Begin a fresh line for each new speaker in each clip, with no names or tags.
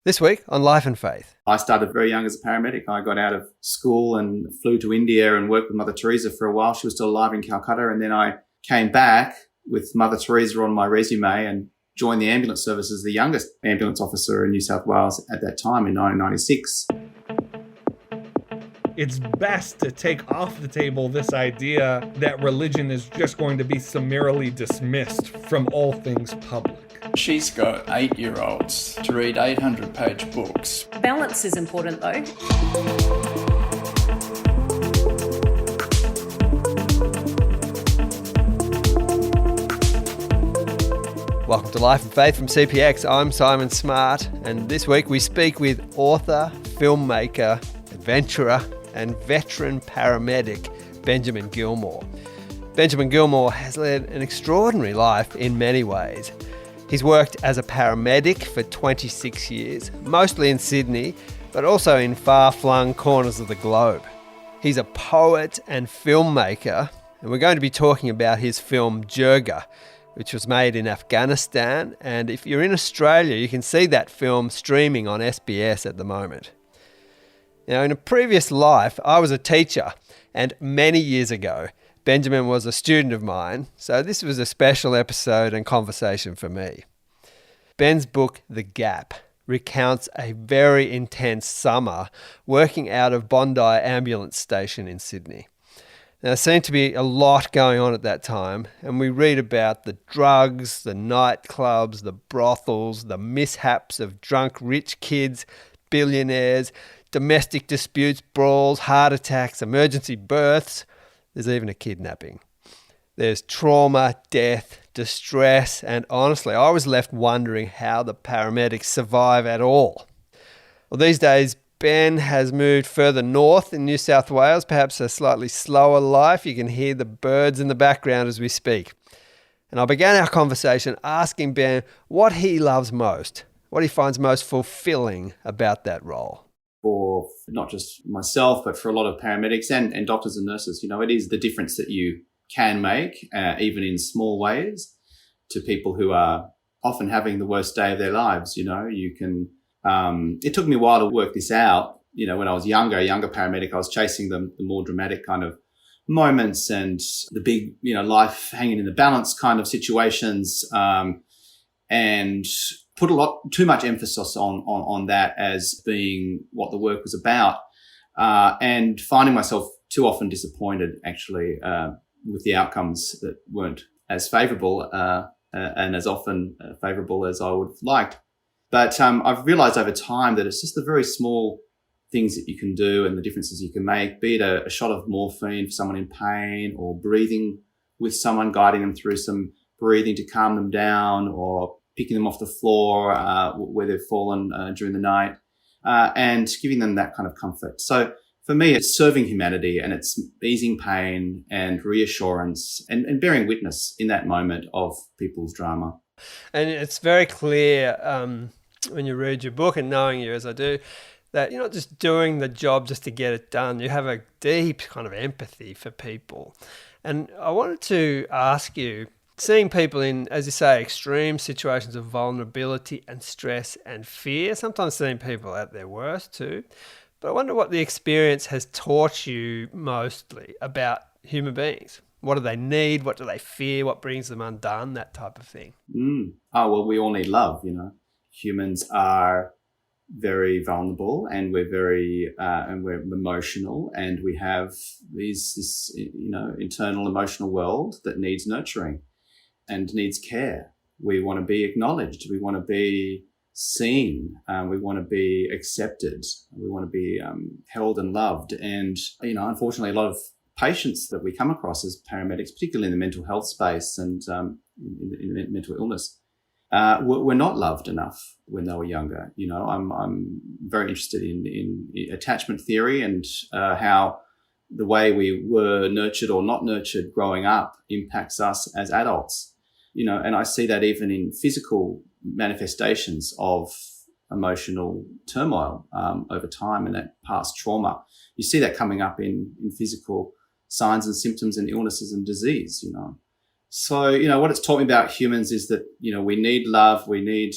This week on Life and Faith.
I started very young as a paramedic. I got out of school and flew to India and worked with Mother Teresa for a while. She was still alive in Calcutta. And then I came back with Mother Teresa on my resume and joined the ambulance service as the youngest ambulance officer in New South Wales at that time in 1996.
It's best to take off the table this idea that religion is just going to be summarily dismissed from all things public.
She's got 8-year-olds to read 800-page books.
Balance is important though.
Welcome to Life and Faith from CPX. I'm Simon Smart, and this week we speak with author, filmmaker, adventurer, and veteran paramedic Benjamin Gilmour. Benjamin Gilmour has led an extraordinary life in many ways. He's worked as a paramedic for 26 years, mostly in Sydney, but also in far-flung corners of the globe. He's a poet and filmmaker, and we're going to be talking about his film Jirga, which was made in Afghanistan, and if you're in Australia, you can see that film streaming on SBS at the moment. Now, in a previous life, I was a teacher, and many years ago, Benjamin was a student of mine, so this was a special episode and conversation for me. Ben's book, The Gap, recounts a very intense summer working out of Bondi Ambulance station in Sydney. Now, there seemed to be a lot going on at that time, and we read about the drugs, the nightclubs, the brothels, the mishaps of drunk rich kids, billionaires, domestic disputes, brawls, heart attacks, emergency births. There's even a kidnapping. There's trauma, death, distress, and honestly, I was left wondering how the paramedics survive at all. Well, these days, Ben has moved further north in New South Wales, perhaps a slightly slower life. You can hear the birds in the background as we speak. And I began our conversation asking Ben what he loves most, what he finds most fulfilling about that role.
For not just myself, but for a lot of paramedics and doctors and nurses, it is the difference that you can make, even in small ways, to people who are often having the worst day of their lives. You can, it took me a while to work this out. When I was a younger paramedic, I was chasing the more dramatic kind of moments and the big, life hanging in the balance kind of situations, and put too much emphasis on that as being what the work was about, and finding myself too often disappointed actually with the outcomes that weren't as favourable and as often favourable as I would have liked. But I've realised over time that it's just the very small things that you can do and the differences you can make, be it a shot of morphine for someone in pain, or breathing with someone, guiding them through some breathing to calm them down, or picking them off the floor where they've fallen during the night, and giving them that kind of comfort. So for me, it's serving humanity, and it's easing pain and reassurance and bearing witness in that moment of people's drama.
And it's very clear when you read your book, and knowing you as I do, that you're not just doing the job just to get it done. You have a deep kind of empathy for people. And I wanted to ask you, seeing people in, as you say, extreme situations of vulnerability and stress and fear, sometimes seeing people at their worst too. But I wonder what the experience has taught you mostly about human beings. What do they need? What do they fear? What brings them undone? That type of thing.
Oh, well, we all need love, Humans are very vulnerable, and we're very and we're emotional, and we have this internal emotional world that needs nurturing and needs care. We want to be acknowledged. We want to be seen. We want to be accepted. We want to be held and loved. And, unfortunately, a lot of patients that we come across as paramedics, particularly in the mental health space and in mental illness, were not loved enough when they were younger. I'm very interested in attachment theory and how the way we were nurtured or not nurtured growing up impacts us as adults. And I see that even in physical manifestations of emotional turmoil over time and that past trauma. You see that coming up in physical signs and symptoms and illnesses and disease, So, what it's taught me about humans is that, we need love, we need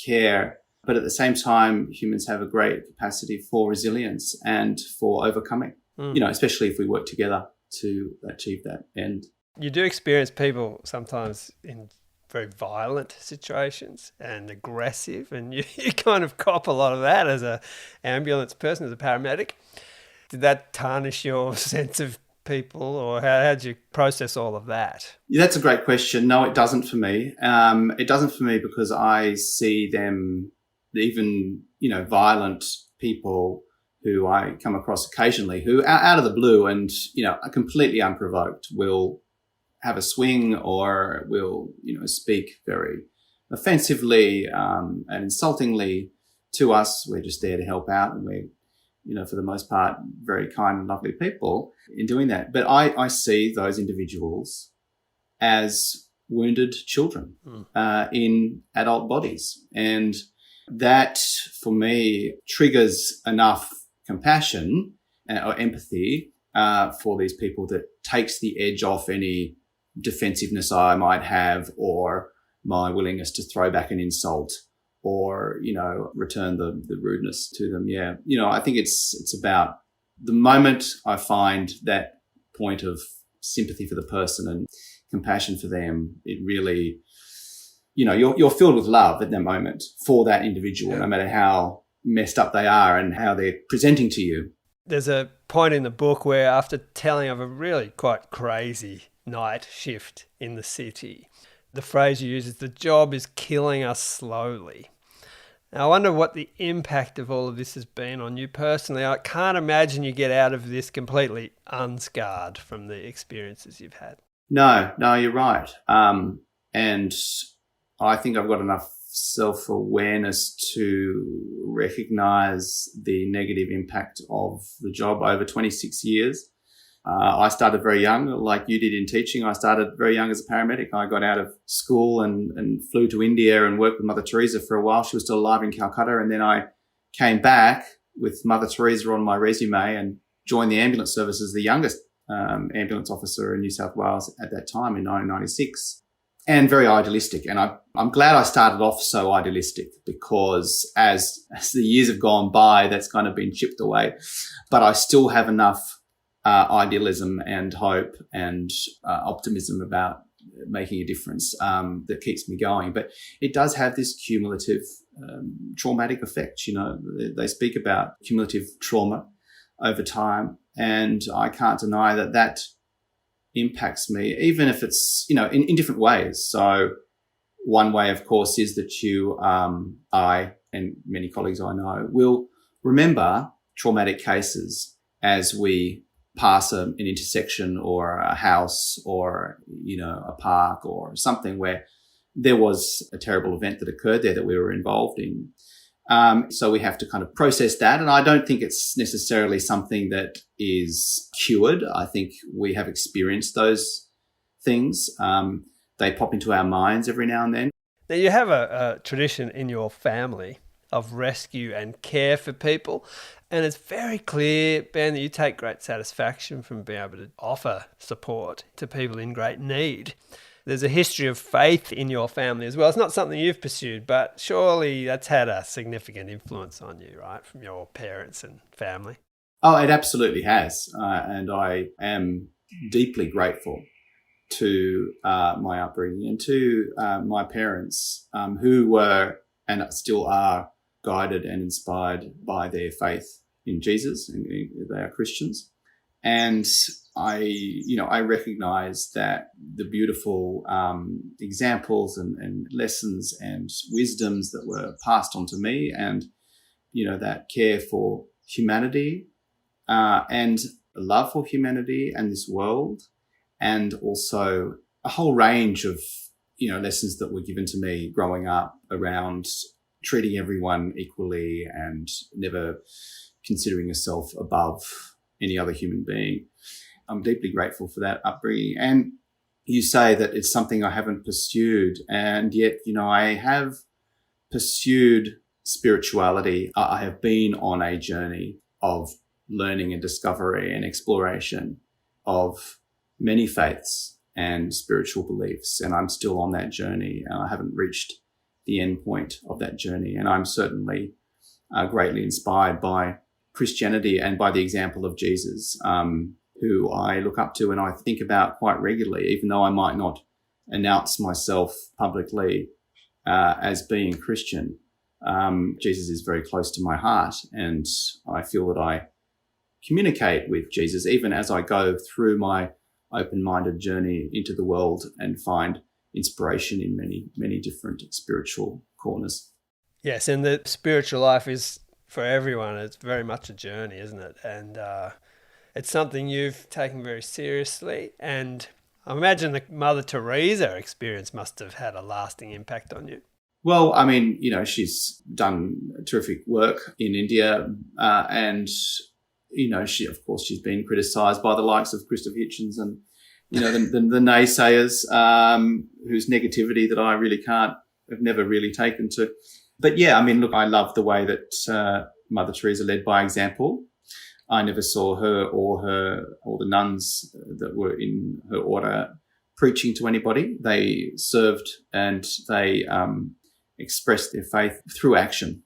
care, But at the same time, humans have a great capacity for resilience and for overcoming, especially if we work together to achieve that end.
You do experience people sometimes in very violent situations and aggressive, and you kind of cop a lot of that as a ambulance person, as a paramedic. Did that tarnish your sense of people, or how did you process all of that?
Yeah, that's a great question. No, it doesn't for me. It doesn't for me because I see them, even, violent people who I come across occasionally who out of the blue and, are completely unprovoked will have a swing or will, speak very offensively and insultingly to us. We're just there to help out, and we're, for the most part, very kind and lovely people in doing that. But I see those individuals as wounded children in adult bodies. And that, for me, triggers enough compassion or empathy for these people that takes the edge off any defensiveness I might have, or my willingness to throw back an insult, or, return the rudeness to them. Yeah. I think it's about the moment I find that point of sympathy for the person and compassion for them, it really, you're filled with love at that moment for that individual, no matter how messed up they are and how they're presenting to you.
There's a point in the book where, after telling of a really quite crazy night shift in the city, the phrase you use is, "The job is killing us slowly." Now, I wonder what the impact of all of this has been on you personally. I can't imagine you get out of this completely unscarred from the experiences you've had.
No, you're right. And I think I've got enough self-awareness to recognize the negative impact of the job over 26 years. I started very young, like you did in teaching. I started very young as a paramedic. I got out of school and flew to India and worked with Mother Teresa for a while. She was still alive in Calcutta. And then I came back with Mother Teresa on my resume and joined the ambulance service as the youngest ambulance officer in New South Wales at that time in 1996. And very idealistic. And I'm glad I started off so idealistic, because as the years have gone by, that's kind of been chipped away. But I still have enough idealism and hope and optimism about making a difference that keeps me going. But it does have this cumulative traumatic effect. They speak about cumulative trauma over time, and I can't deny that impacts me, even if it's, in different ways. So one way, of course, is that I and many colleagues I know will remember traumatic cases as we pass an intersection or a house or, a park or something where there was a terrible event that occurred there that we were involved in. So we have to kind of process that. And I don't think it's necessarily something that is cured. I think we have experienced those things. They pop into our minds every now and then.
Now, you have a tradition in your family of rescue and care for people. And it's very clear, Ben, that you take great satisfaction from being able to offer support to people in great need. There's a history of faith in your family as well. It's not something you've pursued, but surely that's had a significant influence on you, right, from your parents and family?
Oh, it absolutely has. And I am deeply grateful to my upbringing and to my parents who were and still are guided and inspired by their faith in Jesus, and they are Christians. And I recognize that the beautiful examples and lessons and wisdoms that were passed on to me, and, that care for humanity and love for humanity and this world, and also a whole range of, lessons that were given to me growing up around treating everyone equally and never considering yourself above any other human being. I'm deeply grateful for that upbringing. And you say that it's something I haven't pursued, and yet, I have pursued spirituality. I have been on a journey of learning and discovery and exploration of many faiths and spiritual beliefs, and I'm still on that journey. I haven't reached the end point of that journey. And I'm certainly greatly inspired by Christianity and by the example of Jesus, who I look up to and I think about quite regularly, even though I might not announce myself publicly as being Christian. Jesus is very close to my heart, and I feel that I communicate with Jesus even as I go through my open-minded journey into the world and find inspiration in many, many different spiritual corners.
Yes, and the spiritual life is for everyone. It's very much a journey, isn't it? And it's something you've taken very seriously. And I imagine the Mother Teresa experience must have had a lasting impact on you.
Well, I mean, she's done terrific work in India, and she's been criticised by the likes of Christopher Hitchens and the naysayers, whose negativity that I really have never really taken to. But yeah, I mean, look, I love the way that Mother Teresa led by example. I never saw her or the nuns that were in her order preaching to anybody. They served and they expressed their faith through action.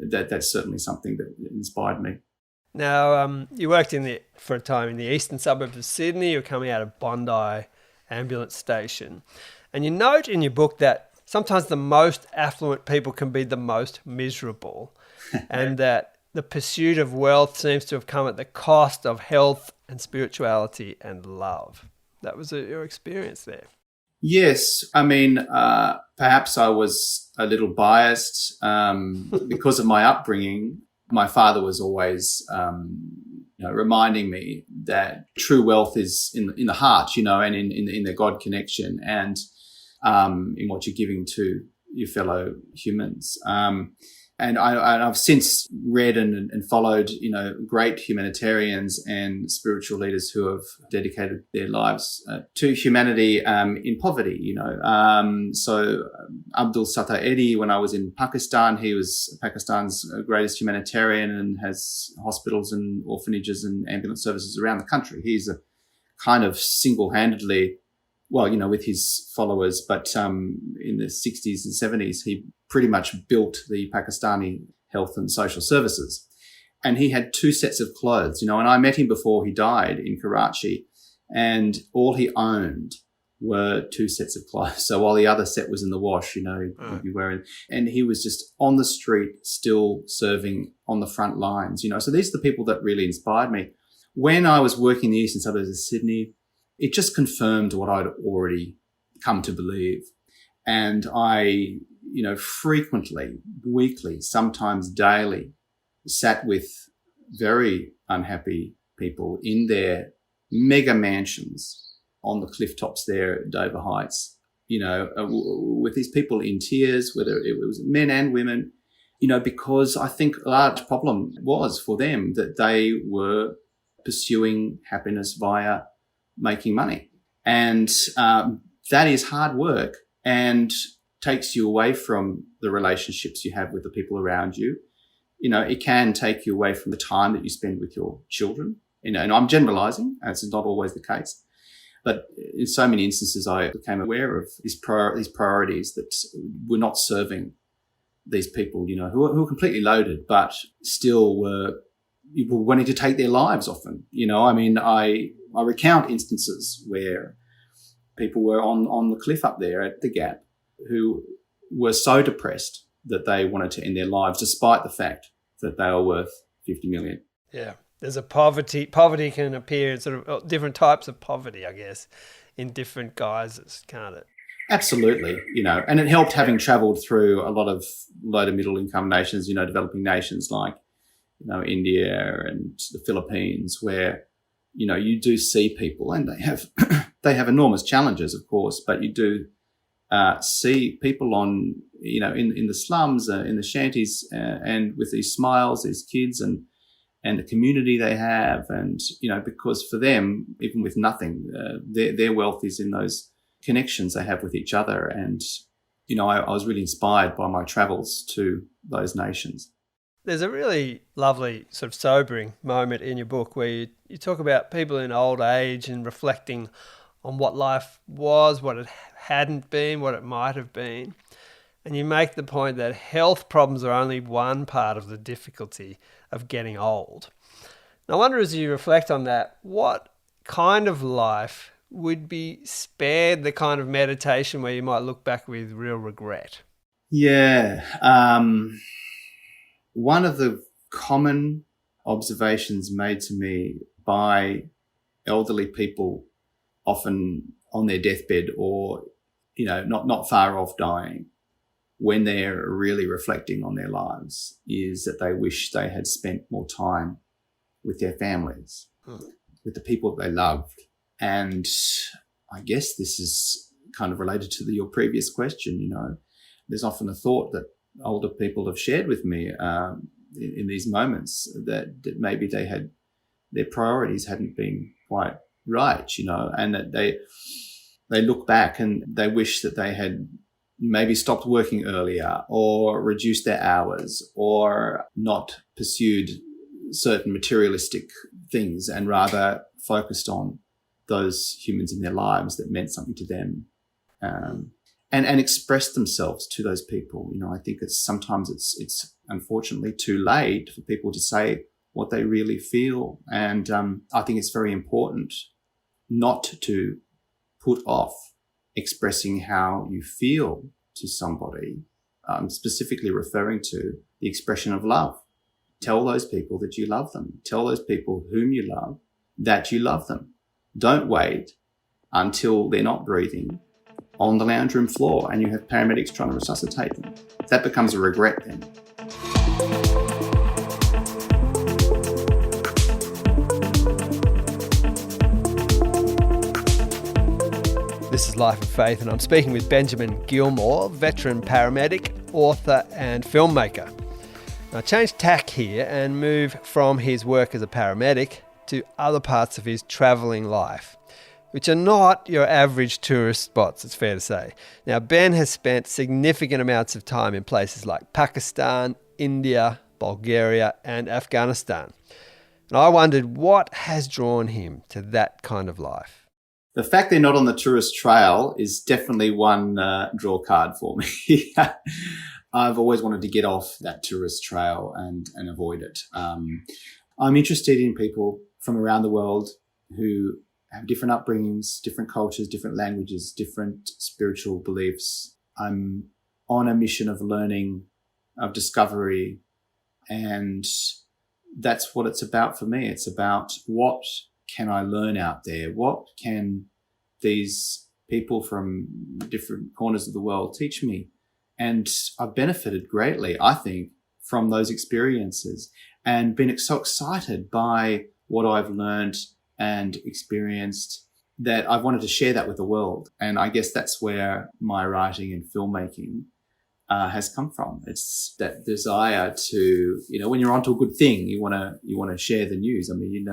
That's certainly something that inspired me.
Now, you worked for a time in the eastern suburbs of Sydney. You were coming out of Bondi Ambulance Station. And you note in your book that sometimes the most affluent people can be the most miserable, and that the pursuit of wealth seems to have come at the cost of health and spirituality and love. That was your experience there.
Yes. I mean, perhaps I was a little biased because of my upbringing. My father was always reminding me that true wealth is in the heart, and in the God connection and in what you're giving to your fellow humans. And I've since read and followed, great humanitarians and spiritual leaders who have dedicated their lives to humanity in poverty, So Abdul Sattar Eddy, when I was in Pakistan, he was Pakistan's greatest humanitarian and has hospitals and orphanages and ambulance services around the country. He's a kind of single-handedly, with his followers, but in the 60s and 70s, he pretty much built the Pakistani health and social services. And he had two sets of clothes, and I met him before he died in Karachi, and all he owned were two sets of clothes. So while the other set was in the wash, he'd be wearing, and he was just on the street still serving on the front lines, So these are the people that really inspired me. When I was working in the eastern suburbs of Sydney, it just confirmed what I'd already come to believe. And I, frequently, weekly, sometimes daily, sat with very unhappy people in their mega mansions on the cliff tops there at Dover Heights, with these people in tears, whether it was men and women, because I think a large problem was for them that they were pursuing happiness via making money. And that is hard work and takes you away from the relationships you have with the people around you. It can take you away from the time that you spend with your children. And I'm generalizing, as is not always the case. But in so many instances, I became aware of these priorities that were not serving these people, who were completely loaded, but still were wanting to take their lives often. I recount instances where people were on the cliff up there at the Gap who were so depressed that they wanted to end their lives despite the fact that they were worth 50 million.
Yeah. There's a poverty. Poverty can appear in sort of different types of poverty, I guess, in different guises, can't it?
Absolutely. And it helped having travelled through a lot of low to middle income nations, developing nations like, India and the Philippines, where you do see people, and they have enormous challenges, of course, but you do see people on, in the slums, in the shanties, and with these smiles, these kids, and the community they have, and because for them, even with nothing, their wealth is in those connections they have with each other. And I was really inspired by my travels to those nations.
There's a really lovely sort of sobering moment in your book where you talk about people in old age and reflecting on what life was, what it hadn't been, what it might have been. And you make the point that health problems are only one part of the difficulty of getting old. And I wonder, as you reflect on that, what kind of life would be spared the kind of meditation where you might look back with real regret?
Yeah. One of the common observations made to me by elderly people, often on their deathbed or, not far off dying, when they're really reflecting on their lives, is that they wish they had spent more time with their families, with the people that they loved. And I guess this is kind of related to your previous question. There's often a thought that older people have shared with me in these moments that maybe their priorities hadn't been quite right, and that they look back and they wish that they had maybe stopped working earlier or reduced their hours or not pursued certain materialistic things and rather focused on those humans in their lives that meant something to them, and expressed themselves to those people. I think sometimes it's unfortunately too late for people to say what they really feel. And I think it's very important not to put off expressing how you feel to somebody. I'm specifically referring to the expression of love. Tell those people that you love them. Tell those people whom you love that you love them. Don't wait until they're not breathing on the lounge room floor and you have paramedics trying to resuscitate them. That becomes a regret then.
This is Life of Faith, and I'm speaking with Benjamin Gilmour, veteran paramedic, author and filmmaker. Now, change tack here and move from his work as a paramedic to other parts of his travelling life, which are not your average tourist spots, it's fair to say. Now, Ben has spent significant amounts of time in places like Pakistan, India, Bulgaria, and Afghanistan. And I wondered what has drawn him to that kind of life.
The fact they're not on the tourist trail is definitely one draw card for me. I've always wanted to get off that tourist trail and avoid it. I'm interested in people from around the world who have different upbringings, different cultures, different languages, different spiritual beliefs. I'm on a mission of learning, of discovery, and that's what it's about for me. It's about what can I learn out there? What can these people from different corners of the world teach me? And I've benefited greatly, I think, from those experiences and been so excited by what I've learned and experienced that I've wanted to share that with the world. And I guess that's where my writing and filmmaking has come from. It's that desire to, when you're onto a good thing, you want to share the news. I mean,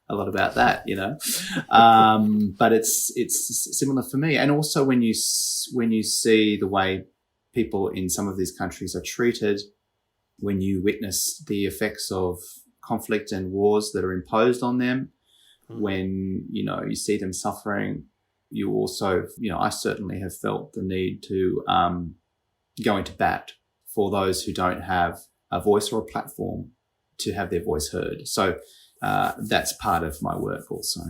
a lot about that, but it's similar for me. And also when you see the way people in some of these countries are treated, when you witness the effects of conflict and wars that are imposed on them, when, you see them suffering, you also, I certainly have felt the need to go into bat for those who don't have a voice or a platform to have their voice heard. So that's part of my work also.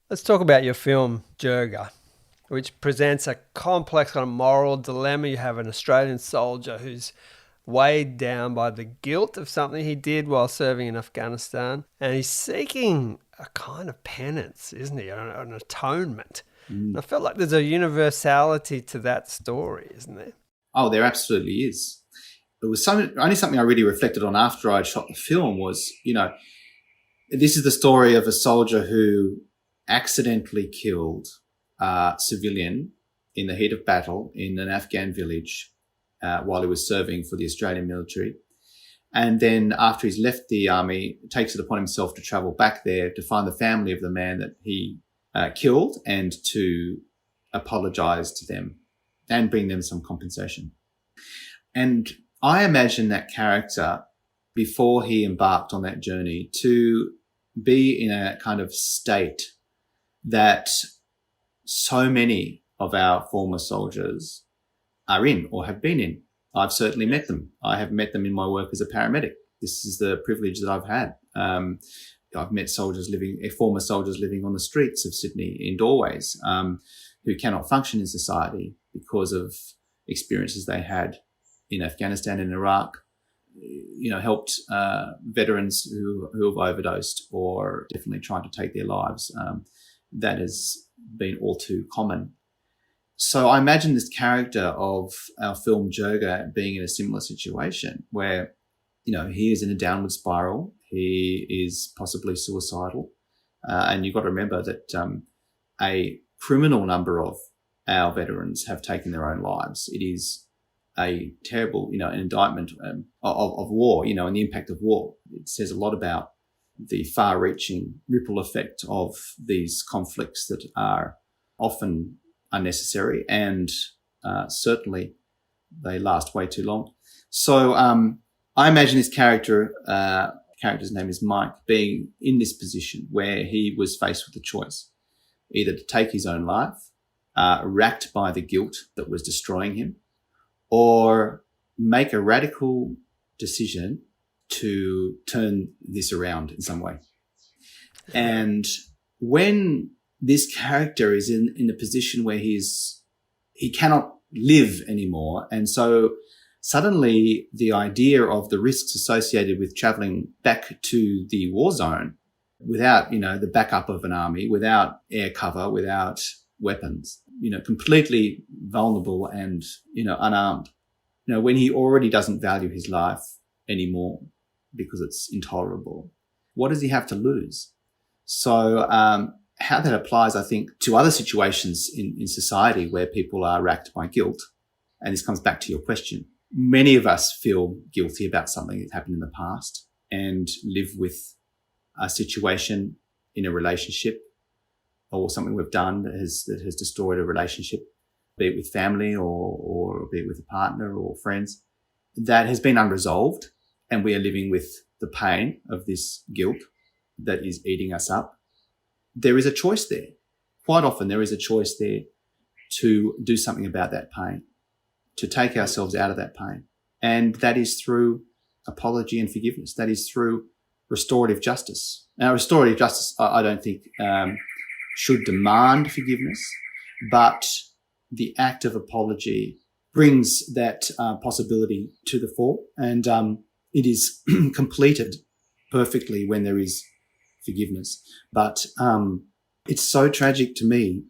Let's talk about your film, Jirga, which presents a complex kind of moral dilemma. You have an Australian soldier who's weighed down by the guilt of something he did while serving in Afghanistan, and he's seeking a kind of penance, isn't he? An atonement. And I felt like there's a universality to that story, isn't there? Oh,
there absolutely is. It was only something I really reflected on after I'd shot the film was, this is the story of a soldier who accidentally killed a civilian in the heat of battle in an Afghan village while he was serving for the Australian military. And then after he's left the army, takes it upon himself to travel back there to find the family of the man that he killed and to apologise to them and bring them some compensation. And I imagine that character, before he embarked on that journey, to be in a kind of state that so many of our former soldiers are in or have been in. I've certainly met them. I have met them in my work as a paramedic. This is the privilege that I've had. I've met former soldiers living on the streets of Sydney in doorways, who cannot function in society because of experiences they had in Afghanistan and Iraq. Helped veterans who have overdosed or definitely tried to take their lives. That has been all too common. So I imagine this character of our film Joga being in a similar situation where, he is in a downward spiral. He is possibly suicidal. And you've got to remember that a criminal number of our veterans have taken their own lives. It is a terrible, an indictment of war, and the impact of war. It says a lot about the far-reaching ripple effect of these conflicts that are often unnecessary and certainly they last way too long. So I imagine this character's name is Mike, being in this position where he was faced with a choice, either to take his own life, racked by the guilt that was destroying him, or make a radical decision to turn this around in some way. And when this character is in a position where he cannot live anymore, and so suddenly the idea of the risks associated with traveling back to the war zone without, the backup of an army, without air cover, without weapons, completely vulnerable and, unarmed, when he already doesn't value his life anymore because it's intolerable, what does he have to lose? So, how that applies, I think, to other situations in society where people are racked by guilt. And this comes back to your question. Many of us feel guilty about something that happened in the past and live with a situation in a relationship or something we've done that has destroyed a relationship, be it with family or be it with a partner or friends, that has been unresolved, and we are living with the pain of this guilt that is eating us up. There is a choice there. Quite often there is a choice there to do something about that pain, to take ourselves out of that pain. And that is through apology and forgiveness. That is through restorative justice. Now, restorative justice, I don't think should demand forgiveness, but the act of apology brings that possibility to the fore, and it is completed perfectly when there is forgiveness. But it's so tragic to me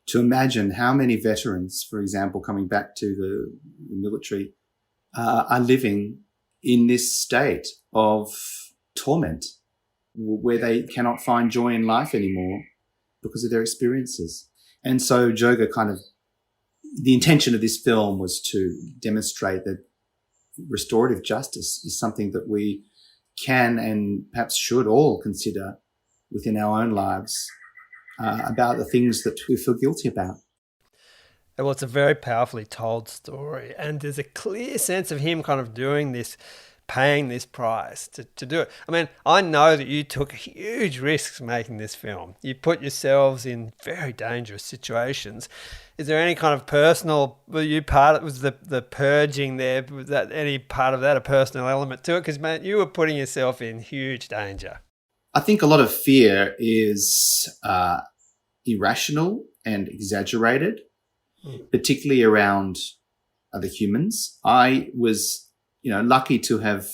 to imagine how many veterans, for example, coming back to the military, are living in this state of torment where they cannot find joy in life anymore because of their experiences. And so Joga the intention of this film was to demonstrate that restorative justice is something that we can and perhaps should all consider within our own lives about the things that we feel guilty about.
Well, it's a very powerfully told story, and there's a clear sense of him kind of doing this, paying this price to do it. I mean, I know that you took huge risks making this film. You put yourselves in very dangerous situations. Is there any kind of personal, was the purging there, was that any part of that a personal element to it? Because, man, you were putting yourself in huge danger.
I think a lot of fear is irrational and exaggerated, particularly around other humans. I was lucky to have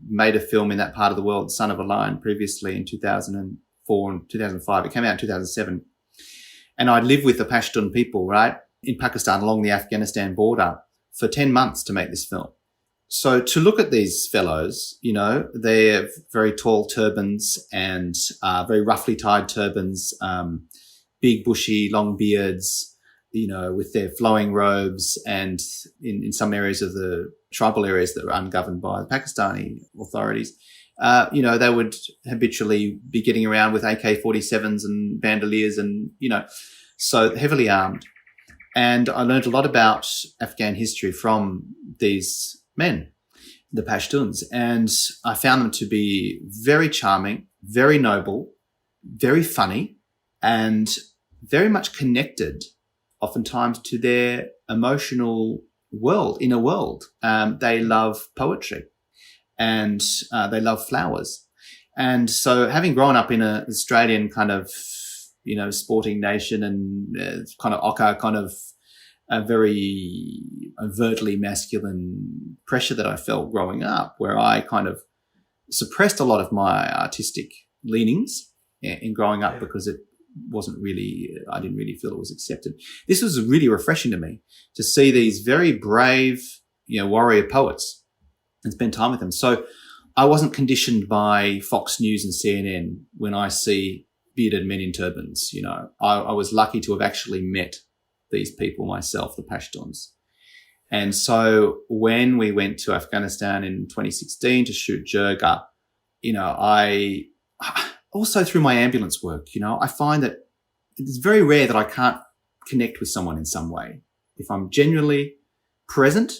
made a film in that part of the world, Son of a Lion, previously in 2004 and 2005. It came out in 2007. And I'd lived with the Pashtun people, right, in Pakistan along the Afghanistan border for 10 months to make this film. So to look at these fellows, they have very tall turbans and very roughly tied turbans, big bushy long beards, with their flowing robes, and in some areas of the tribal areas that were ungoverned by the Pakistani authorities, they would habitually be getting around with AK-47s and bandoliers and, so heavily armed. And I learned a lot about Afghan history from these men, the Pashtuns, and I found them to be very charming, very noble, very funny, and very much connected oftentimes to their emotional inner world. They love poetry and they love flowers. And so having grown up in an Australian kind of, sporting nation and kind of ochre, kind of a very overtly masculine pressure that I felt growing up, where I kind of suppressed a lot of my artistic leanings in growing up because I didn't really feel it was accepted. This was really refreshing to me to see these very brave, warrior poets and spend time with them. So I wasn't conditioned by Fox News and CNN when I see bearded men in turbans. I was lucky to have actually met these people myself, the Pashtuns. And so when we went to Afghanistan in 2016 to shoot Jirga, I also through my ambulance work, I find that it's very rare that I can't connect with someone in some way. If I'm genuinely present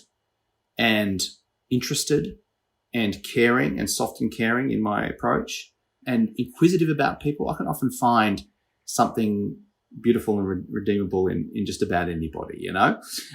and interested and caring and soft and caring in my approach and inquisitive about people, I can often find something beautiful and redeemable in just about anybody,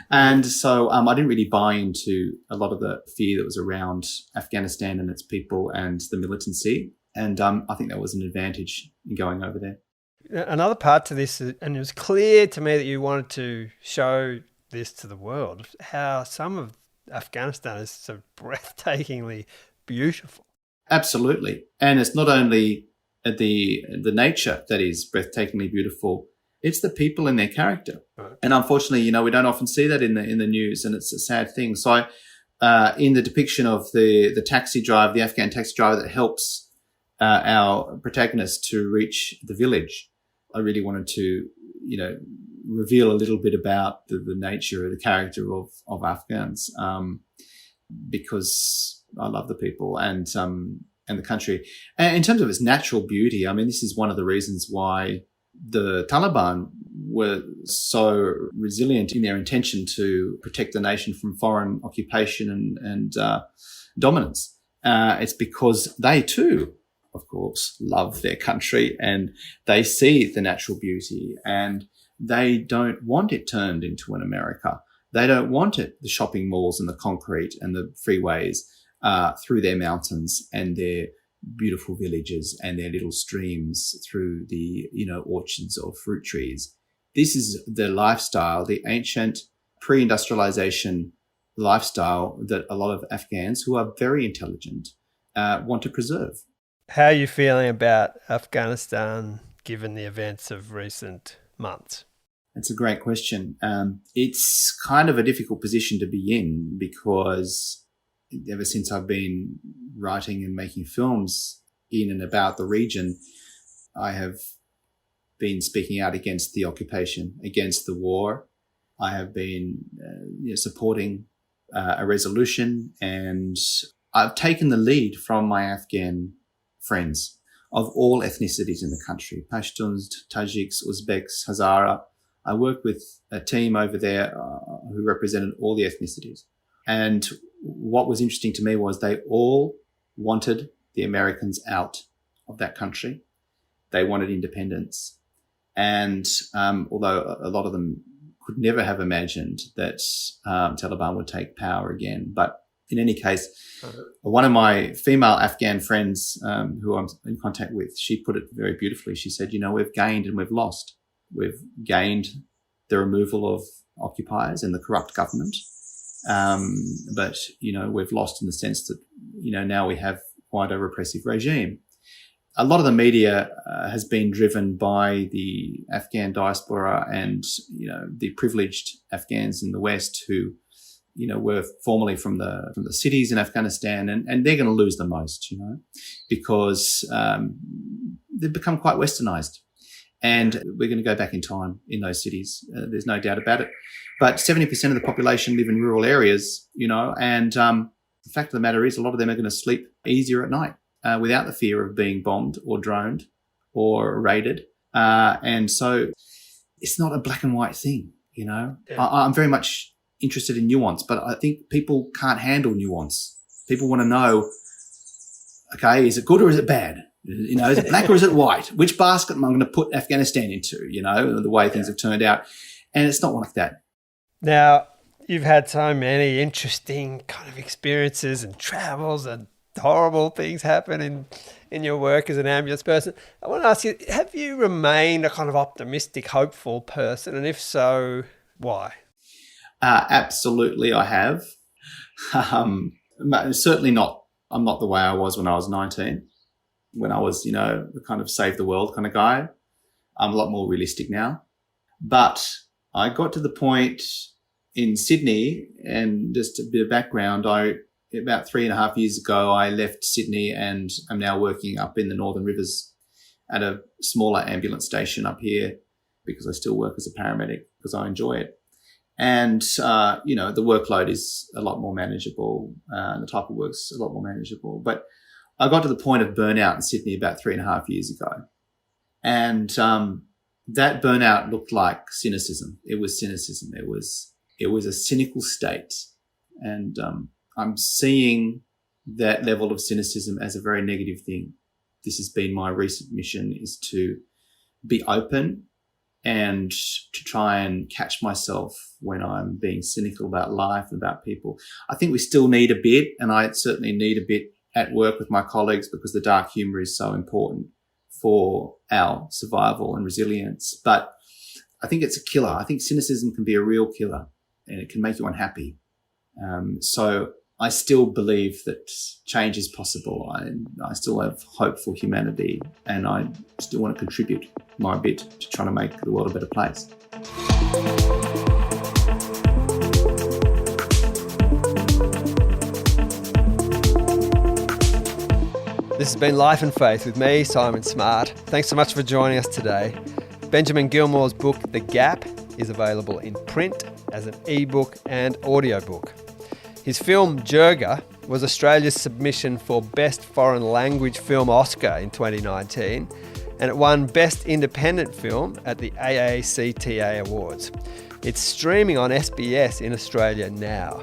And so I didn't really buy into a lot of the fear that was around Afghanistan and its people and the militancy. And I think that was an advantage in going over there.
Another part to this, and it was clear to me that you wanted to show this to the world, how some of Afghanistan is so breathtakingly beautiful.
Absolutely. And it's not only the nature that is breathtakingly beautiful, it's the people and their character. Right. And unfortunately, we don't often see that in the news, and it's a sad thing. So in the depiction of the taxi driver, the Afghan taxi driver that helps our protagonist to reach the village, I really wanted to, reveal a little bit about the nature, the character of Afghans, because I love the people and the country. And in terms of its natural beauty, I mean, this is one of the reasons why the Taliban were so resilient in their intention to protect the nation from foreign occupation and dominance. It's because they too, of course, love their country and they see the natural beauty and they don't want it turned into an America. They don't want it, the shopping malls and the concrete and the freeways through their mountains and their beautiful villages and their little streams through the, orchards of fruit trees. This is the lifestyle, the ancient pre-industrialization lifestyle that a lot of Afghans who are very intelligent want to preserve.
How are you feeling about Afghanistan given the events of recent months?
That's a great question. It's kind of a difficult position to be in because ever since I've been writing and making films in and about the region, I have been speaking out against the occupation, against the war. I have been supporting a resolution, and I've taken the lead from my Afghan friends of all ethnicities in the country, Pashtuns, Tajiks, Uzbeks, Hazara. I worked with a team over there who represented all the ethnicities. And what was interesting to me was they all wanted the Americans out of that country. They wanted independence. And although a lot of them could never have imagined that Taliban would take power again. But in any case, one of my female Afghan friends who I'm in contact with, she put it very beautifully. She said, we've gained and we've lost. We've gained the removal of occupiers and the corrupt government. But we've lost in the sense that, now we have quite a repressive regime. A lot of the media has been driven by the Afghan diaspora and, the privileged Afghans in the West who, were formerly from the cities in Afghanistan, and they're going to lose the most, because they've become quite westernized. And we're going to go back in time in those cities. There's no doubt about it. But 70% of the population live in rural areas, and the fact of the matter is a lot of them are going to sleep easier at night without the fear of being bombed or droned or raided. And so it's not a black and white thing, Yeah. I'm very much interested in nuance, but I think people can't handle nuance. People want to know, okay, is it good or is it bad? Is it black or is it white? Which basket am I going to put Afghanistan into, the way things have turned out. And it's not like that.
Now, You've had so many interesting kind of experiences and travels and horrible things happen in your work as an ambulance person. I want to ask you, have you remained a kind of optimistic, hopeful person? And if so, why?
Absolutely, I have. Certainly not. I'm not the way I was when I was 19, when I was, the kind of save the world kind of guy. I'm a lot more realistic now. But I got to the point in Sydney, and just a bit of background, about 3.5 years ago, I left Sydney and I'm now working up in the Northern Rivers at a smaller ambulance station up here because I still work as a paramedic because I enjoy it. And, the workload is a lot more manageable. The type of work's a lot more manageable. But I got to the point of burnout in Sydney about 3.5 years ago. And that burnout looked like cynicism. It was cynicism. It was a cynical state. And I'm seeing that level of cynicism as a very negative thing. This has been my recent mission, is to be open and to try and catch myself when I'm being cynical about life and about people. I think we still need a bit, and I certainly need a bit at work with my colleagues, because the dark humour is so important for our survival and resilience. But I think it's a killer. I think cynicism can be a real killer, and it can make you unhappy. So I still believe that change is possible. I still have hope for humanity, and I still want to contribute my bit to trying to make the world a better place.
This has been Life and Faith with me, Simon Smart. Thanks so much for joining us today. Benjamin Gilmour's book, The Gap, is available in print, as an ebook and audiobook. His film, Jurga, was Australia's submission for Best Foreign Language Film Oscar in 2019, and it won Best Independent Film at the AACTA Awards. It's streaming on SBS in Australia now.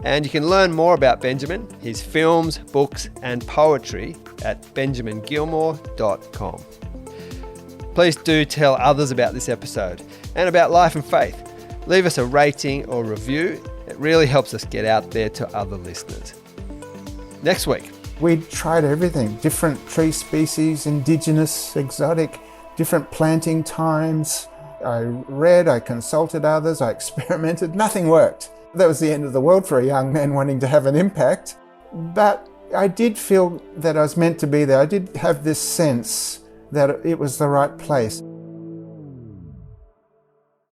And you can learn more about Benjamin, his films, books and poetry at benjamingilmour.com. Please do tell others about this episode and about Life and Faith. Leave us a rating or review. It really helps us get out there to other listeners. Next week.
We tried everything, different tree species, indigenous, exotic, different planting times. I read, I consulted others, I experimented, nothing worked. That was the end of the world for a young man wanting to have an impact. But I did feel that I was meant to be there. I did have this sense that it was the right place.